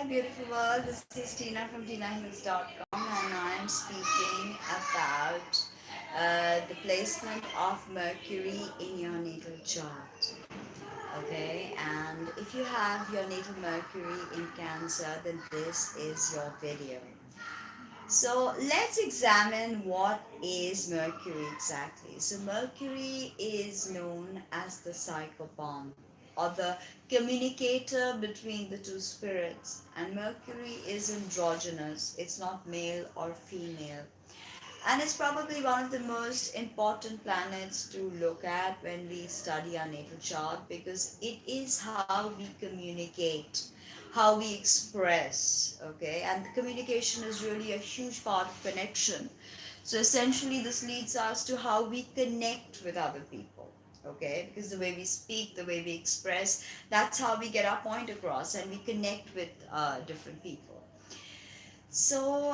Beautiful world. This is Tina from TinaHills.com, and I am speaking about the placement of Mercury in your natal chart. Okay, and if you have your natal Mercury in Cancer, then this is your video. So let's examine what is Mercury exactly. So Mercury is known as the psychopomp or the communicator between the two spirits. And Mercury is androgynous. It's not male or female. And it's probably one of the most important planets to look at when we study our natal chart because it is how we communicate, how we express, okay? And the communication is really a huge part of connection. So essentially, this leads us to how we connect with other people, okay? Because the way we speak, the way we express, that's how we get our point across and we connect with different people. So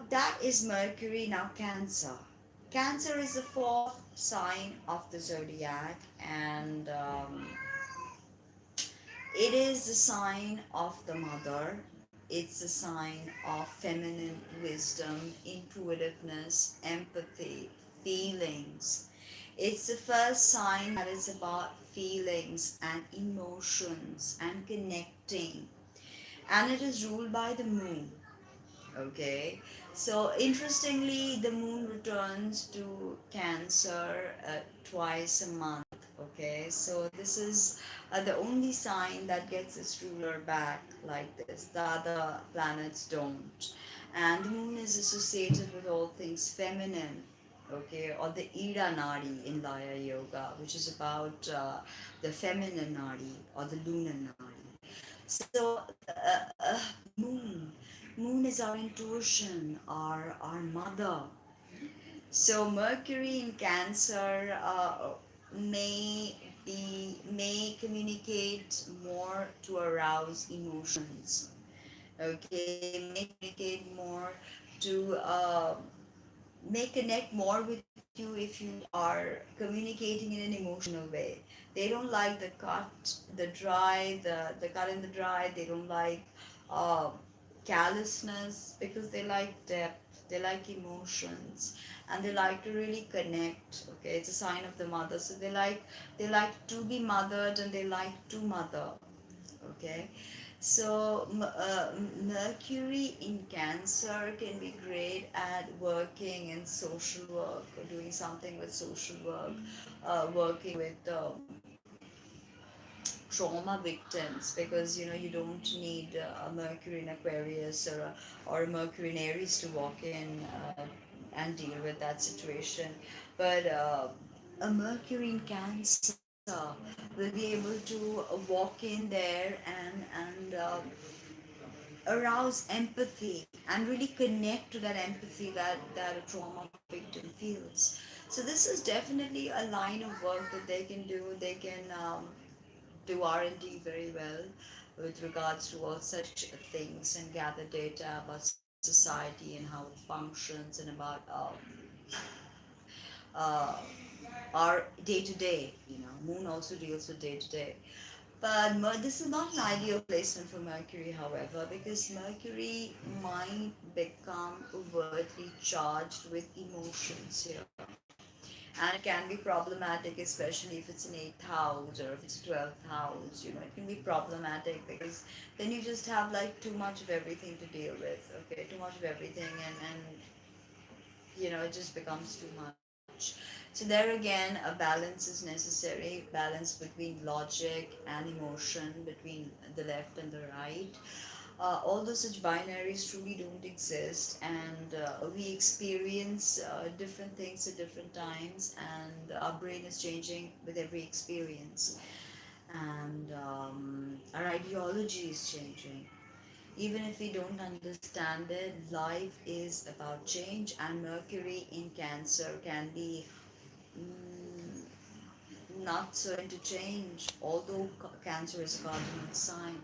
that is Mercury. Now Cancer. Cancer is the fourth sign of the zodiac, and it is the sign of the mother. It's a sign of feminine wisdom, intuitiveness, empathy, feelings. It's the first sign that is about feelings and emotions and connecting. And it is ruled by the moon. Okay, so interestingly, the moon returns to Cancer twice a month. Okay, so this is the only sign that gets its ruler back like this. The other planets don't. And the moon is associated with all things feminine. Okay, or the Ida Nadi in Laya Yoga, which is about the feminine Nadi or the lunar Nadi. So moon, moon is our intuition, our mother. So Mercury in Cancer may communicate more to arouse emotions. Okay, may communicate more to may connect more with you if you are communicating in an emotional way. They don't like the cut, the dry, the cut in the dry. They don't like uh, callousness because they like depth. They like emotions, and they like to really connect. Okay, it's a sign of the mother. So they like to be mothered and they like to mother. Okay, so Mercury in Cancer can be great at working in social work or doing something with social work, working with trauma victims, because you don't need a Mercury in Aquarius or a Mercury in Aries to walk in and deal with that situation. But a Mercury in Cancer will be able to walk in there and arouse empathy and really connect to that empathy that a trauma victim feels. So this is definitely a line of work that they can do. They can do R&D very well with regards to all such things and gather data about society and how it functions and about uh, our day to day. Moon also deals with day to day. But this is not an ideal placement for Mercury, however, because Mercury might become overtly charged with emotions here. And it can be problematic, especially if it's an 8th house or if it's a 12th house. It can be problematic because then you just have like too much of everything to deal with. Okay, too much of everything, and it just becomes too much. So there again, a balance is necessary, balance between logic and emotion, between the left and the right. Although such binaries truly don't exist, and we experience different things at different times, and our brain is changing with every experience, and our ideology is changing. Even if we don't understand it, life is about change, and Mercury in Cancer can be mm, not so into change, although Cancer is a cardinal sign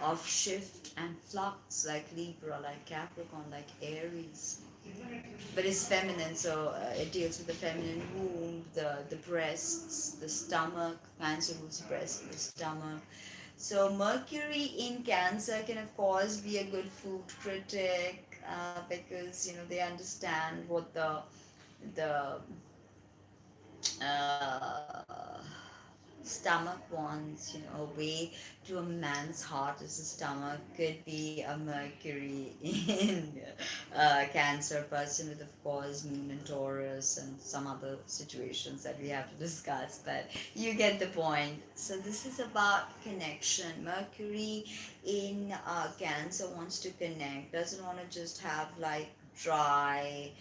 of shift and flux, like Libra, like Capricorn, like Aries. But it's feminine, so it deals with the feminine womb, the breasts, the stomach. Cancer rules the breast and the stomach. So Mercury in Cancer can of course be a good food critic, because they understand what the stomach wants. A way to a man's heart is the stomach. Could be a Mercury in Cancer person with, of course, Moon in Taurus and some other situations that we have to discuss. But you get the point. So this is about connection. Mercury in Cancer wants to connect. Doesn't want to just have like dry,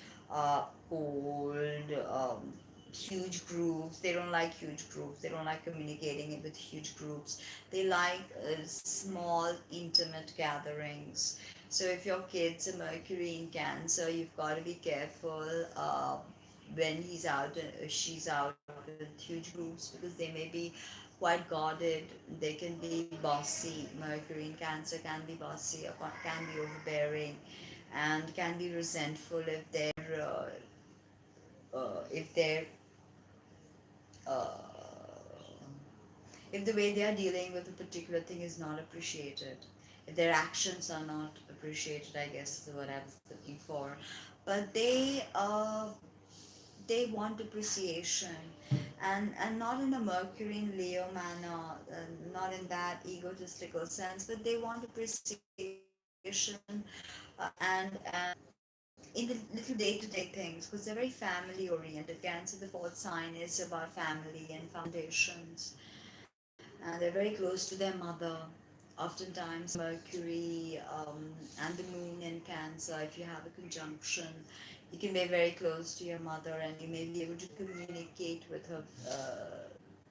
cold, huge groups. They don't like huge groups. They don't like communicating it with huge groups. They like small intimate gatherings. So if your kid's a Mercury in Cancer, you've got to be careful when he's out, she's out with huge groups, because they may be quite guarded. They can be bossy. Mercury in Cancer can be bossy, or can be overbearing, and can be resentful if they're uh, if the way they are dealing with a particular thing is not appreciated, if their actions are not appreciated, I guess is what I was looking for. But they want appreciation, and not in a Mercury in Leo manner, not in that egotistical sense, but they want appreciation, and in the little day-to-day things, because they're very family oriented. Cancer, the fourth sign, is about family and foundations, and they're very close to their mother. Oftentimes Mercury and the moon in Cancer, if you have a conjunction, you can be very close to your mother, and you may be able to communicate with her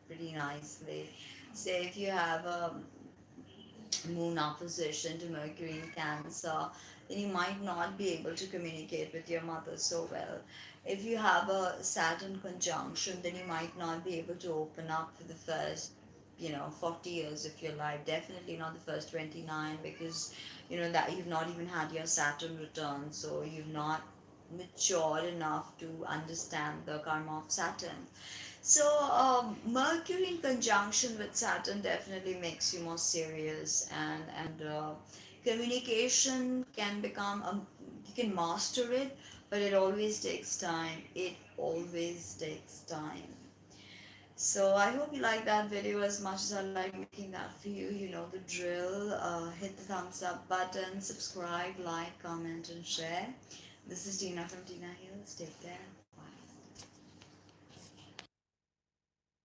pretty nicely. Say if you have a moon opposition to Mercury in Cancer, then you might not be able to communicate with your mother so well. If you have a Saturn conjunction, then you might not be able to open up for the first 40 years of your life. Definitely not the first 29, because that you've not even had your Saturn return, so you've not matured enough to understand the karma of Saturn. So, Mercury in conjunction with Saturn definitely makes you more serious, and communication can become you can master it, but it always takes time. It always takes time. So I hope you like that video as much as I like making that for you. You know the drill. Hit the thumbs up button, subscribe, like, comment, and share. This is Tina from Tina Hills. Take care.